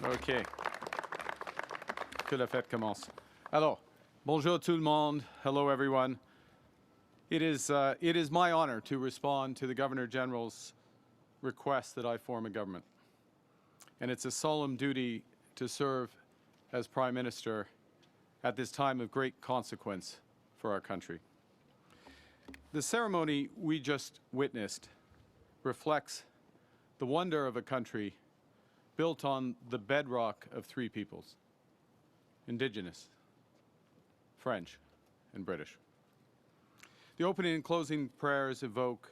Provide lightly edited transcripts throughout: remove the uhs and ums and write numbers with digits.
OK. Que la fête commence. Alors, bonjour tout le monde. Hello, everyone. It is my honor to respond to the Governor General's request that I form a government. And it's a solemn duty to serve as Prime Minister at this time of great consequence for our country. The ceremony we just witnessed reflects the wonder of a country built on the bedrock of three peoples: Indigenous, French, and British. The opening and closing prayers evoke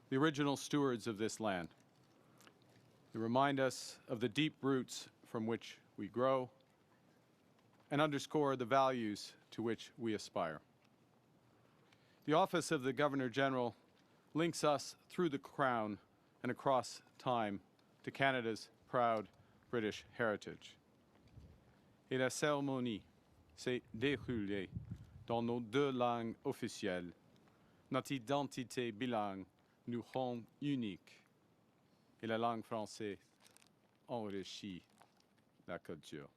the original stewards of this land. They remind us of the deep roots from which we grow and underscore the values to which we aspire. The office of the Governor General links us through the Crown and across time to Canada's proud British heritage. Et la cérémonie s'est déroulée dans nos deux langues officielles. Notre identité bilingue nous rend uniques et la langue française enrichit la culture.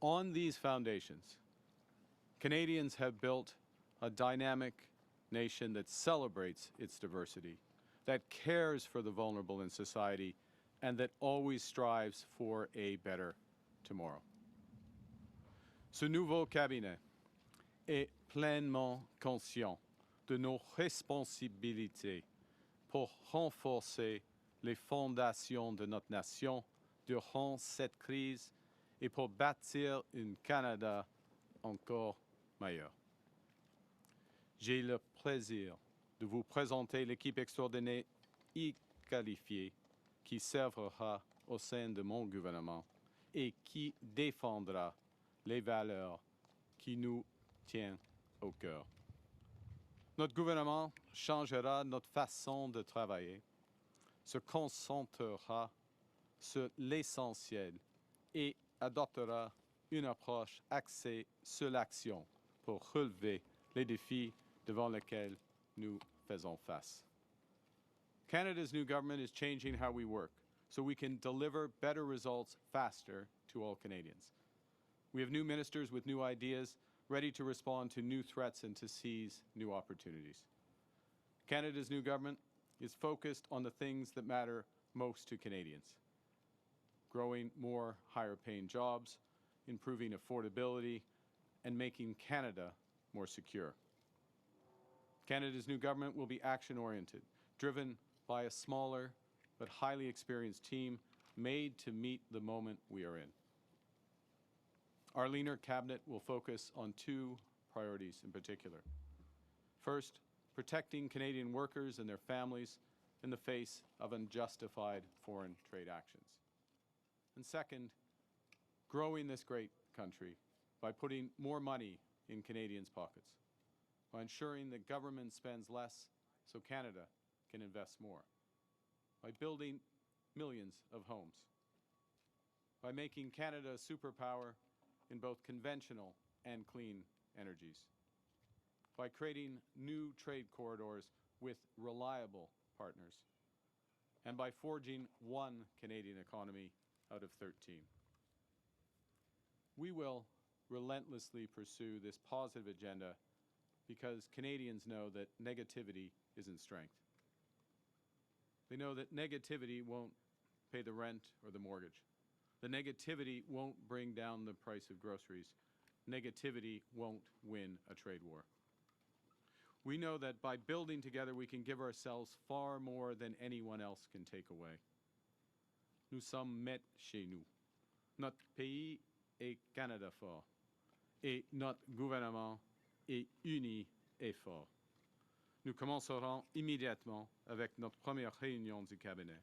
On these foundations, Canadians have built a dynamic nation that celebrates its diversity, that cares for the vulnerable in society, and that always strives for a better tomorrow. Ce nouveau cabinet est pleinement conscient de nos responsabilités pour renforcer les fondations de notre nation durant cette crise et pour bâtir un Canada encore meilleur. J'ai le plaisir de vous présenter l'équipe extraordinaire et qualifiée qui servira au sein de mon gouvernement et qui défendra les valeurs qui nous tiennent au cœur. Notre gouvernement changera notre façon de travailler, se concentrera sur l'essentiel et adoptera une approche axée sur l'action pour relever les défis devant lesquels nous faisons face. Canada's new government is changing how we work so we can deliver better results faster to all Canadians. We have new ministers with new ideas, ready to respond to new threats and to seize new opportunities. Canada's new government is focused on the things that matter most to Canadians: growing more higher-paying jobs, improving affordability, and making Canada more secure. Canada's new government will be action-oriented, driven by a smaller but highly experienced team made to meet the moment we are in. Our leaner cabinet will focus on two priorities in particular. First, protecting Canadian workers and their families in the face of unjustified foreign trade actions. And second, growing this great country by putting more money in Canadians' pockets, by ensuring that government spends less so Canada can invest more, by building millions of homes, by making Canada a superpower in both conventional and clean energies, by creating new trade corridors with reliable partners, and by forging one Canadian economy out of 13. We will relentlessly pursue this positive agenda because Canadians know that negativity isn't strength. They know that negativity won't pay the rent or the mortgage. The negativity won't bring down the price of groceries. Negativity won't win a trade war. We know that by building together, we can give ourselves far more than anyone else can take away. Nous sommes maîtres chez nous. Notre pays est Canada fort. Et notre gouvernement est uni et fort. Nous commencerons immédiatement avec notre première réunion du cabinet.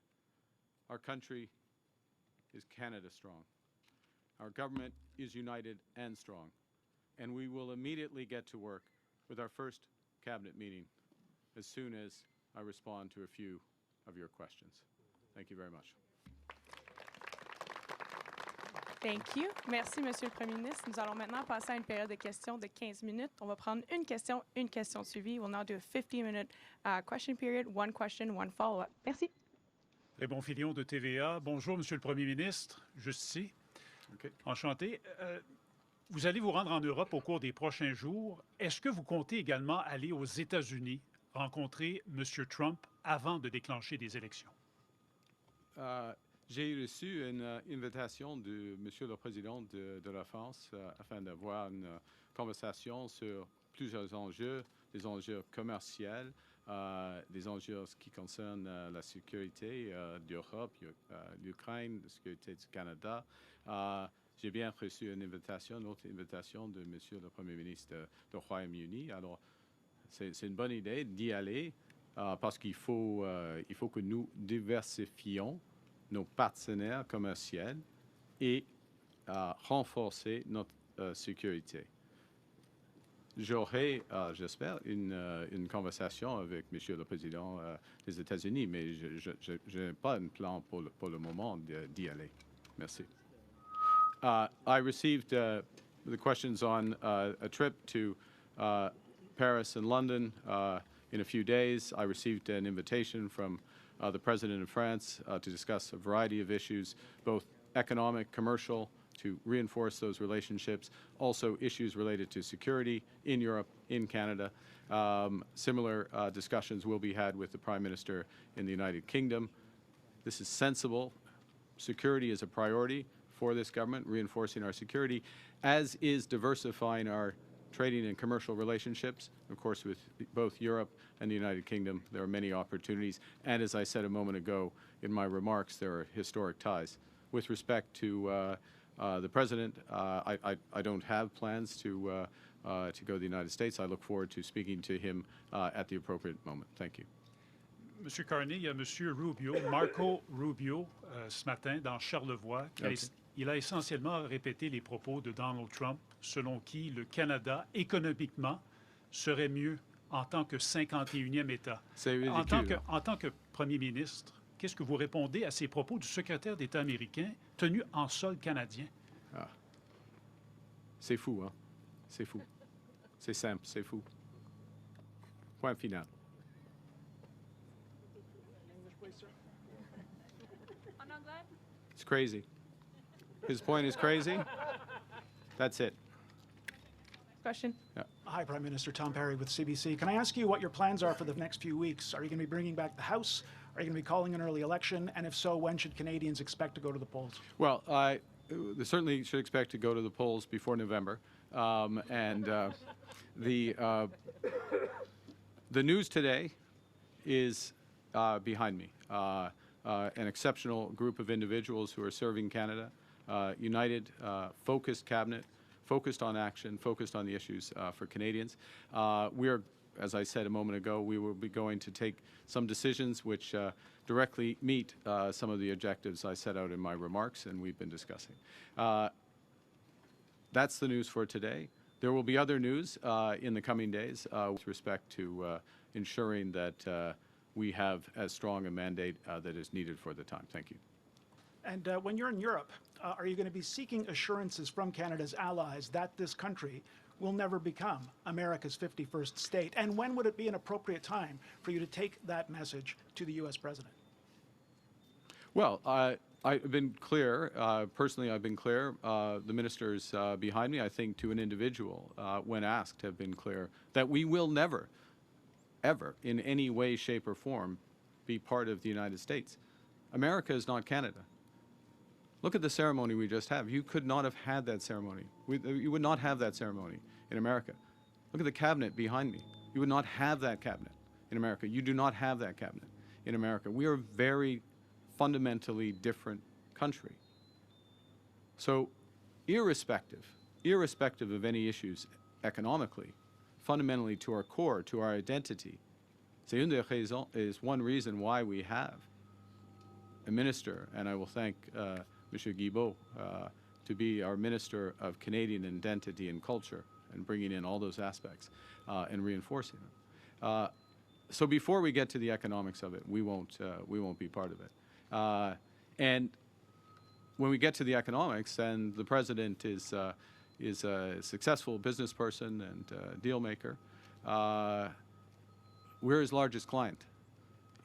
Our country is Canada strong. Our government is united and strong. And we will immediately get to work with our first cabinet meeting as soon as I respond to a few of your questions. Thank you very much. Thank you. Merci, Monsieur le Premier ministre. Nous allons maintenant passer à une période de questions de 15 minutes. On va prendre une question suivie. We'll now do a 15-minute question period, one question, one follow-up. Merci. Raymond Filion de TVA. Bonjour, Monsieur le Premier ministre. Juste ici. Okay. Enchanté. Vous allez vous rendre en Europe au cours des prochains jours. Est-ce que vous comptez également aller aux États-Unis rencontrer M. Trump avant de déclencher des élections? J'ai reçu une invitation de Monsieur le Président de la France afin d'avoir une conversation sur plusieurs enjeux, des enjeux commerciaux, des enjeux qui concernent la sécurité d'Europe, l'Ukraine, la sécurité du Canada. J'ai bien reçu une autre invitation de Monsieur le Premier ministre du Royaume-Uni. Alors, c'est une bonne idée d'y aller parce qu'il faut que nous diversifions nos partenaires commerciaux et renforcer notre sécurité. J'aurai, j'espère, une conversation avec Monsieur le Président des États-Unis, mais je n'ai pas un plan pour le moment d'y aller. Merci. I received the questions on a trip to Paris and London in a few days. I received an invitation from the President of France to discuss a variety of issues, both economic, commercial, to reinforce those relationships, also issues related to security in Europe, in Canada. Similar discussions will be had with the Prime Minister in the United Kingdom. This is sensible. Security is a priority for this government, reinforcing our security, as is diversifying our trading and commercial relationships. Of course, with both Europe and the United Kingdom, there are many opportunities. And as I said a moment ago in my remarks, there are historic ties. With respect to the President, I don't have plans to go to the United States. I look forward to speaking to him at the appropriate moment. Thank you. Monsieur Carney, il y a Monsieur Rubio, Marco Rubio, ce matin dans Charlevoix. Il a essentiellement répété les propos de Donald Trump, selon qui le Canada, économiquement, serait mieux en tant que 51e État. C'est ridicule. En tant que Premier ministre, qu'est-ce que vous répondez à ces propos du secrétaire d'État américain tenus en sol canadien? Ah. C'est fou, hein? C'est fou. C'est simple, c'est fou. Point final. It's crazy. His point is crazy. That's it. Question. Yeah. Hi, Prime Minister Tom Perry with CBC. Can I ask you what your plans are for the next few weeks? Are you going to be bringing back the House? Are you going to be calling an early election? And if so, when should Canadians expect to go to the polls? Well, they certainly should expect to go to the polls before November. The news today is behind me. An exceptional group of individuals who are serving Canada, united, focused cabinet, focused on action, focused on the issues for Canadians. We're, as I said a moment ago, we will be going to take some decisions which directly meet some of the objectives I set out in my remarks and we've been discussing. That's the news for today. There will be other news in the coming days with respect to ensuring that we have as strong a mandate that is needed for the time. Thank you. And when you're in Europe, are you going to be seeking assurances from Canada's allies that this country will never become America's 51st state? And when would it be an appropriate time for you to take that message to the U.S. President? Well, I've been clear, personally I've been clear, the ministers behind me, I think to an individual, when asked, have been clear that we will never, ever, in any way, shape, or form, be part of the United States. America is not Canada. Look at the ceremony we just had. You could not have had that ceremony. You would not have that ceremony in America. Look at the cabinet behind me. You would not have that cabinet in America. You do not have that cabinet in America. We are a very fundamentally different country. So irrespective of any issues economically, fundamentally to our core, to our identity, c'est une des raisons, is one reason why we have a minister, and I will thank Mr. Guilbeault to be our Minister of Canadian Identity and Culture and bringing in all those aspects and reinforcing them. So before we get to the economics of it, we won't be part of it. And when we get to the economics, then the President is a successful business person and deal maker. We're his largest client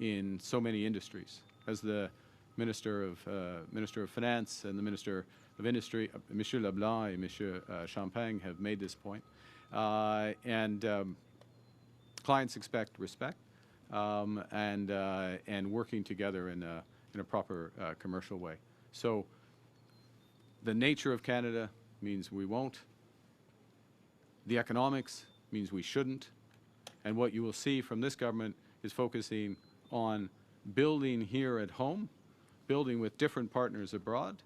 in so many industries. as the Minister of Finance and the Minister of Industry, Monsieur Leblanc and Monsieur Champagne have made this point. And clients expect respect and working together in a proper commercial way. So the nature of Canada means we won't. The economics means we shouldn't. And what you will see from this government is focusing on building here at home, building with different partners abroad,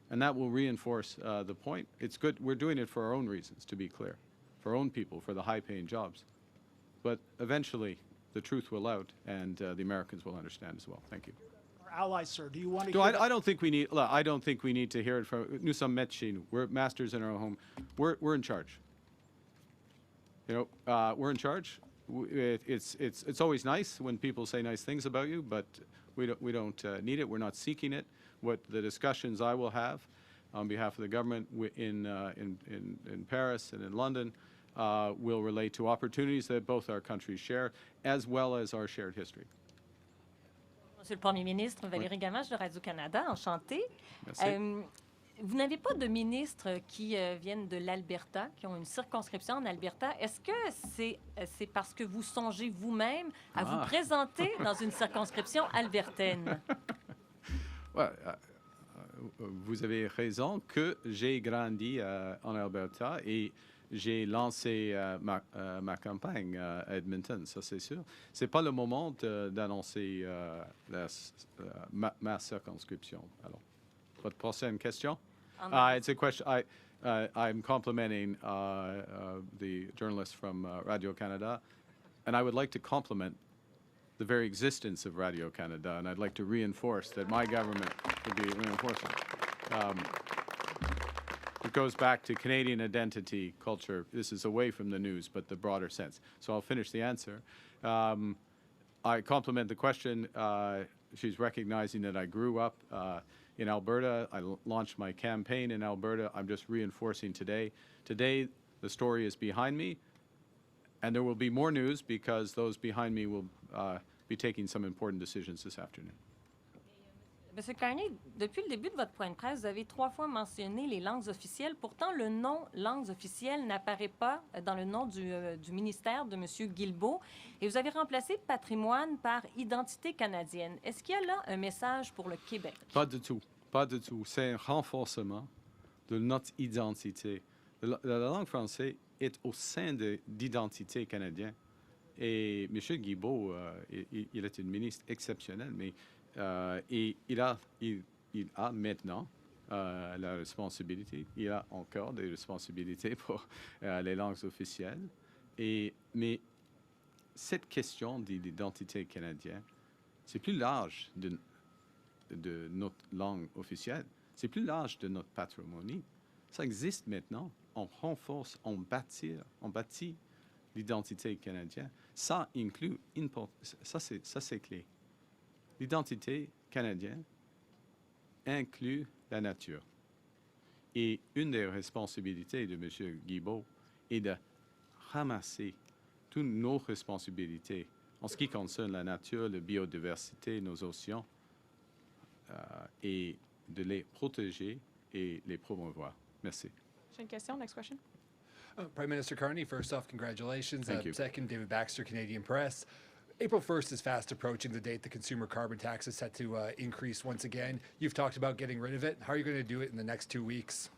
and that will reinforce the point. It's good. We're doing it for our own reasons, to be clear, for our own people, for the high-paying jobs. But eventually, the truth will out, and the Americans will understand as well. Thank you. Our allies, sir, do you want to No, hear I don't think we need. I don't think we need to hear it from. Nous sommes maîtres chez nous. We're masters in our home. We're in charge. You know, we're in charge. It's always nice when people say nice things about you, but we don't need it. We're not seeking it. What the discussions I will have on behalf of the government in Paris and in London will relate to opportunities that both our countries share, as well as our shared history. Monsieur le Premier ministre, Valérie Gamache de Radio-Canada, enchantée. Merci. Vous n'avez pas de ministres qui viennent de l'Alberta, qui ont une circonscription en Alberta. Est-ce que c'est parce que vous songez vous-même à vous présenter dans une circonscription albertaine? Vous avez raison que j'ai grandi en Alberta et j'ai lancé ma campagne à Edmonton, ça c'est sûr. C'est pas le moment d'annoncer ma circonscription. Alors, votre prochaine question? It's a question. I'm complimenting the journalist from Radio-Canada, and I would like to compliment the very existence of Radio-Canada, and I'd like to reinforce that my government would be reinforcing. It goes back to Canadian identity, culture. This is away from the news, but the broader sense. So I'll finish the answer. I compliment the question. She's recognizing that I grew up in Alberta. I launched my campaign in Alberta. I'm just reinforcing today. Today, the story is behind me, and there will be more news because those behind me will be taking some important decisions this afternoon. Monsieur Carney, depuis le début de votre point de presse, vous avez 3 fois mentionné les langues officielles. Pourtant, le nom langues officielles n'apparaît pas dans le nom du ministère de M. Guilbeault. Et vous avez remplacé patrimoine par identité canadienne. Est-ce qu'il y a là un message pour le Québec? Pas du tout. Pas du tout. C'est un renforcement de notre identité. La langue française est au sein d'identité canadienne. Et M. Guilbeault, il est un ministre exceptionnel, mais et il a maintenant la responsabilité, il a encore des responsabilités pour les langues officielles. Mais cette question d'identité canadienne, c'est plus large de notre langue officielle, c'est plus large de notre patrimoine. Ça existe maintenant. On renforce, on bâtit l'identité canadienne. Ça inclut, ça c'est clé. L'identité canadienne inclut la nature. Et une des responsabilités de M. Guilbeault est de ramasser toutes nos responsabilités en ce qui concerne la nature, la biodiversité, nos océans, et de les protéger et les promouvoir. Merci. J'ai une question. Next question. Prime Minister Carney, first off, congratulations. Thank you. Second, David Baxter, Canadian Press. April 1st is fast approaching, the date the consumer carbon tax is set to increase once again. You've talked about getting rid of it. How are you going to do it in the next 2 weeks?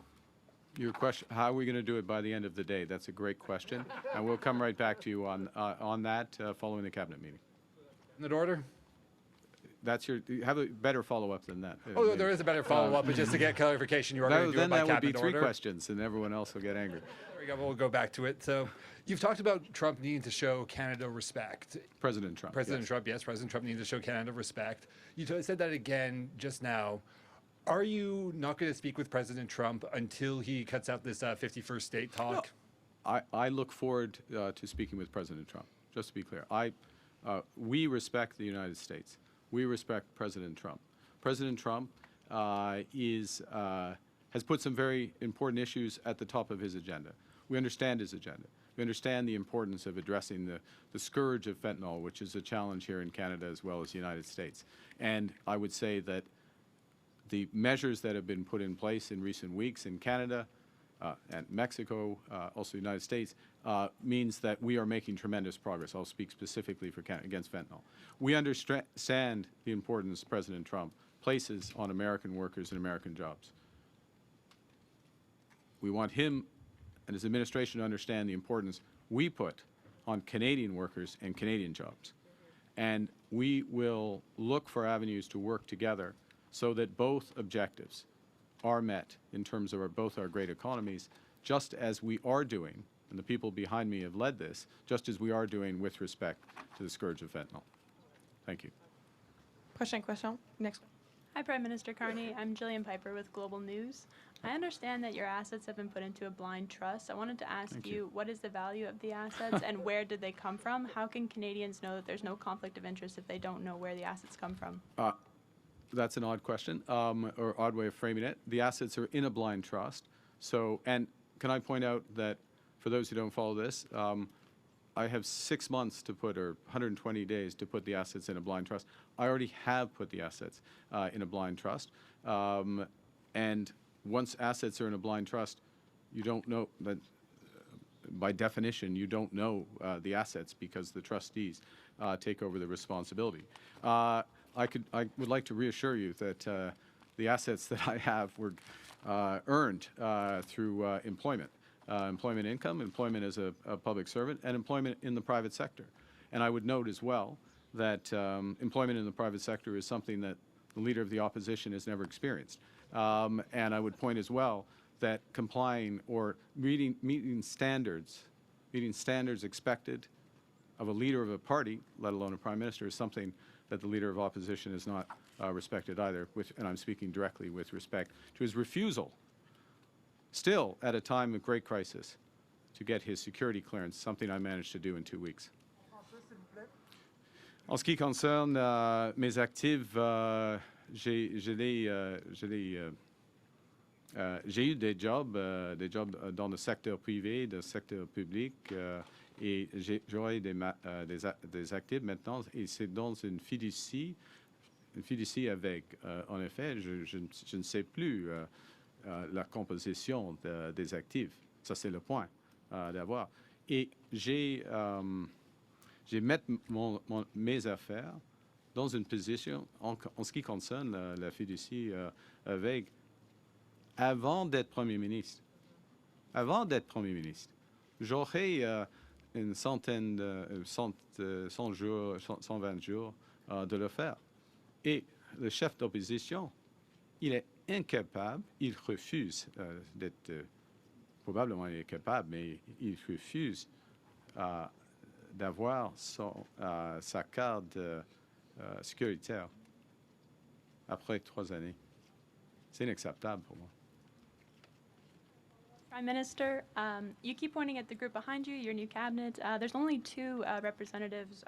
Your question, how are we going to do it by the end of the day? That's a great question. And we'll come right back to you on that following the cabinet meeting. In that order? That's you have a better follow-up than that. Oh, there is a better follow-up, but just to get clarification, you are going to do then it by that would be cabinet 3 order? questions, and everyone else will get angry. There we go. We'll go back to it. So you've talked about Trump needing to show Canada respect. President Trump. President yes. Trump, yes, President Trump needs to show Canada respect. You said that again just now. Are you not going to speak with President Trump until he cuts out this 51st state talk? No. I look forward to speaking with President Trump, just to be clear. We respect the United States. We respect President Trump. President Trump has put some very important issues at the top of his agenda. We understand his agenda. We understand the importance of addressing the scourge of fentanyl, which is a challenge here in Canada as well as the United States. And I would say that the measures that have been put in place in recent weeks in Canada and Mexico, also the United States, means that we are making tremendous progress. I'll speak specifically for Canada against fentanyl. We understand the importance President Trump places on American workers and American jobs. We want him and his administration to understand the importance we put on Canadian workers and Canadian jobs. And we will look for avenues to work together so that both objectives are met in terms of both our great economies, just as we are doing, and the people behind me have led this, just as we are doing with respect to the scourge of fentanyl. Thank you. Prochaine question. Next one. Hi, Prime Minister Carney. I'm Jillian Piper with Global News. I understand that your assets have been put into a blind trust. I wanted to ask you, what is the value of the assets and where did they come from? How can Canadians know that there's no conflict of interest if they don't know where the assets come from? That's an odd question, or odd way of framing it. The assets are in a blind trust. So, and can I point out that for those who don't follow this, I have 6 months to put, or 120 days to put the assets in a blind trust. I already have put the assets in a blind trust. And once assets are in a blind trust, you don't know that, by definition, you don't know the assets because the trustees take over the responsibility. I would like to reassure you that the assets that I have were earned through employment. Employment income, employment as a public servant, and employment in the private sector. And I would note as well that employment in the private sector is something that the Leader of the Opposition has never experienced. And I would point as well that complying or meeting standards expected of a leader of a party, let alone a Prime Minister, is something that the Leader of Opposition has not respected either, and I'm speaking directly with respect to his refusal, still at a time of great crisis, to get his security clearance, something I managed to do in 2 weeks. En ce qui concerne mes actifs, j'ai eu des jobs dans le secteur privé, dans le secteur public, et j'aurai des actifs maintenant, et c'est dans une fiducie avec, en effet, je ne sais plus la composition des actifs. Ça, c'est le point d'avoir. Et j'ai mettre mes affaires dans une position, en ce qui concerne la fiducie avec, avant d'être Premier ministre. Avant d'être Premier ministre, j'aurais une centaine, 100 jours, 120 jours de le faire. Et le chef d'opposition, il est incapable, il refuse d'être, probablement il est capable, mais il refuse d'avoir sa carte sécuritaire après 3 années. C'est inacceptable pour moi. Prime Minister, you keep pointing at the group behind you, your new cabinet. There's only 2 representatives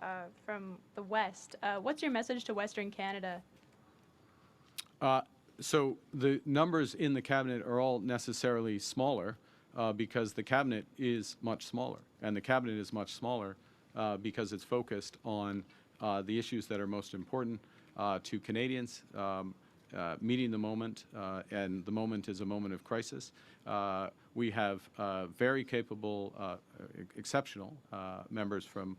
from the West. What's your message to Western Canada? So the numbers in the cabinet are all necessarily smaller because the cabinet is much smaller. And the cabinet is much smaller because it's focused on the issues that are most important to Canadians, meeting the moment, and the moment is a moment of crisis. We have very capable, exceptional members from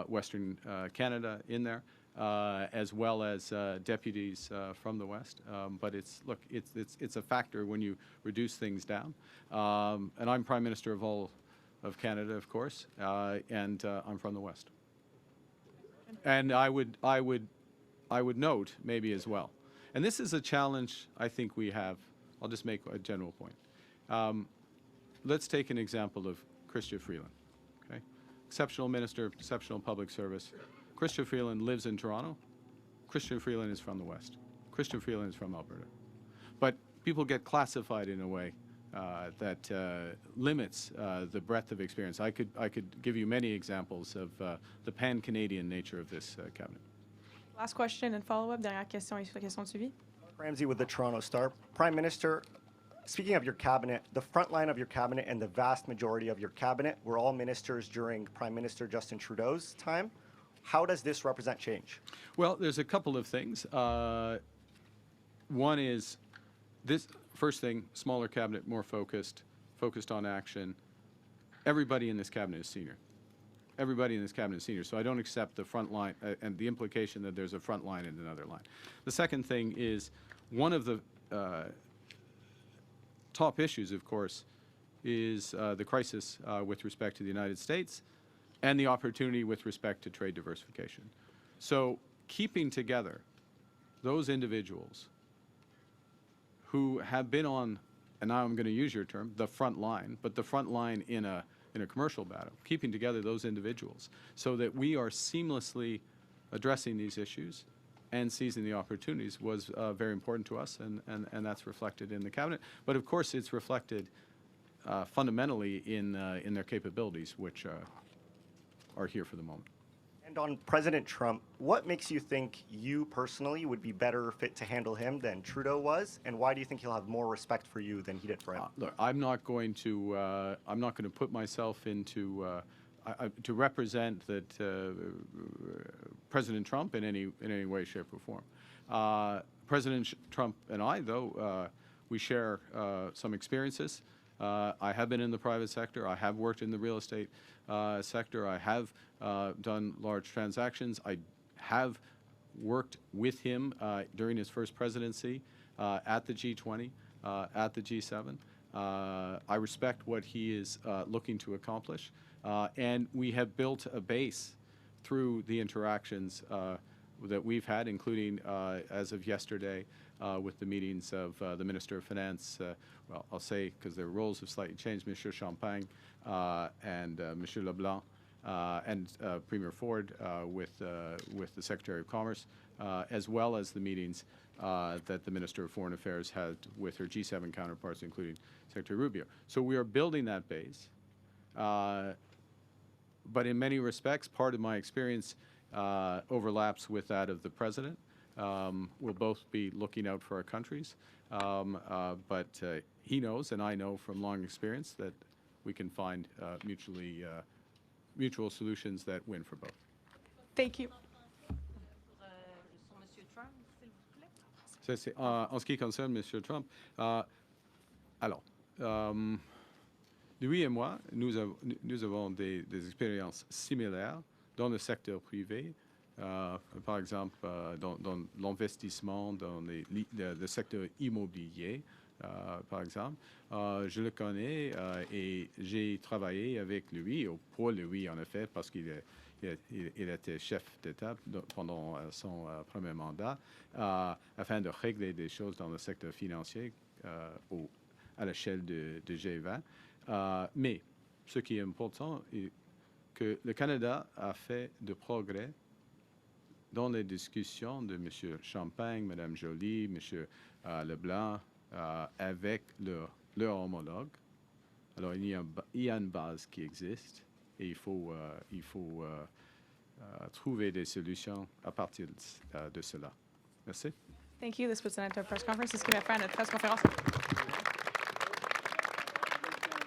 Western Canada in there, as well as deputies from the West. But it's a factor when you reduce things down. And I'm Prime Minister of all of Canada, of course, and I'm from the West. And I would note maybe as well, and this is a challenge I think we have. I'll just make a general point. Let's take an example of Chrystia Freeland. Okay, exceptional minister, exceptional public service. Chrystia Freeland lives in Toronto. Chrystia Freeland is from the West. Chrystia Freeland is from Alberta. But people get classified in a way that limits the breadth of experience. I could give you many examples of the pan-Canadian nature of this cabinet. Last question and follow-up. Dernière question et question de suivi. Ramsey with the Toronto Star. Prime Minister, Speaking of your cabinet, the front line of your cabinet and the vast majority of your cabinet were all ministers during Prime Minister Justin Trudeau's time. How does this represent change? Well, there's a couple of things. One is this first thing, smaller cabinet, more focused on action. Everybody in this cabinet is senior. Everybody in this cabinet is senior. So I don't accept the front line and the implication that there's a front line and another line. The second thing is one of the top issues, of course, is the crisis with respect to the United States and the opportunity with respect to trade diversification. So keeping together those individuals who have been on, and now I'm going to use your term, the front line, but the front line in a commercial battle, keeping together those individuals so that we are seamlessly addressing these issues and seizing the opportunities was very important to us, and that's reflected in the cabinet. But of course, it's reflected fundamentally in their capabilities, which are here for the moment. And on President Trump, what makes you think you personally would be better fit to handle him than Trudeau was, and why do you think he'll have more respect for you than he did for him? Look, I'm not going to put myself into to represent that President Trump in any way, shape, or form. President Trump and I, though, we share some experiences. I have been in the private sector. I have worked in the real estate sector. I have done large transactions. I have worked with him during his first presidency at the G20, at the G7. I respect what he is looking to accomplish. And we have built a base through the interactions that we've had, including, as of yesterday, with the meetings of the Minister of Finance, well, I'll say, because their roles have slightly changed, Monsieur Champagne and Monsieur Leblanc, and Premier Ford with the Secretary of Commerce, as well as the meetings that the Minister of Foreign Affairs had with her G7 counterparts, including Secretary Rubio. So we are building that base. But in many respects, part of my experience overlaps with that of the President. We'll both be looking out for our countries. But he knows, and I know from long experience, that we can find mutual solutions that win for both. Thank you. Sur Monsieur Trump, s'il vous plaît. Ça, c'est, en ce qui concerne M. Trump, alors, lui et moi, nous avons des expériences similaires dans le secteur privé, par exemple dans l'investissement dans le secteur immobilier, par exemple. Je le connais et j'ai travaillé avec lui, ou pour lui en effet, parce qu'il était chef d'État pendant son premier mandat, afin de régler des choses dans le secteur financier à l'échelle de G20. Mais ce qui est important est que le Canada a fait de progrès dans les discussions de M. Champagne, Mme Joly, M. Leblanc, avec leur homologue. Alors, il y a une base qui existe et il faut trouver des solutions à partir de cela. Merci. Thank you. This was an press conference. This is going to press conference.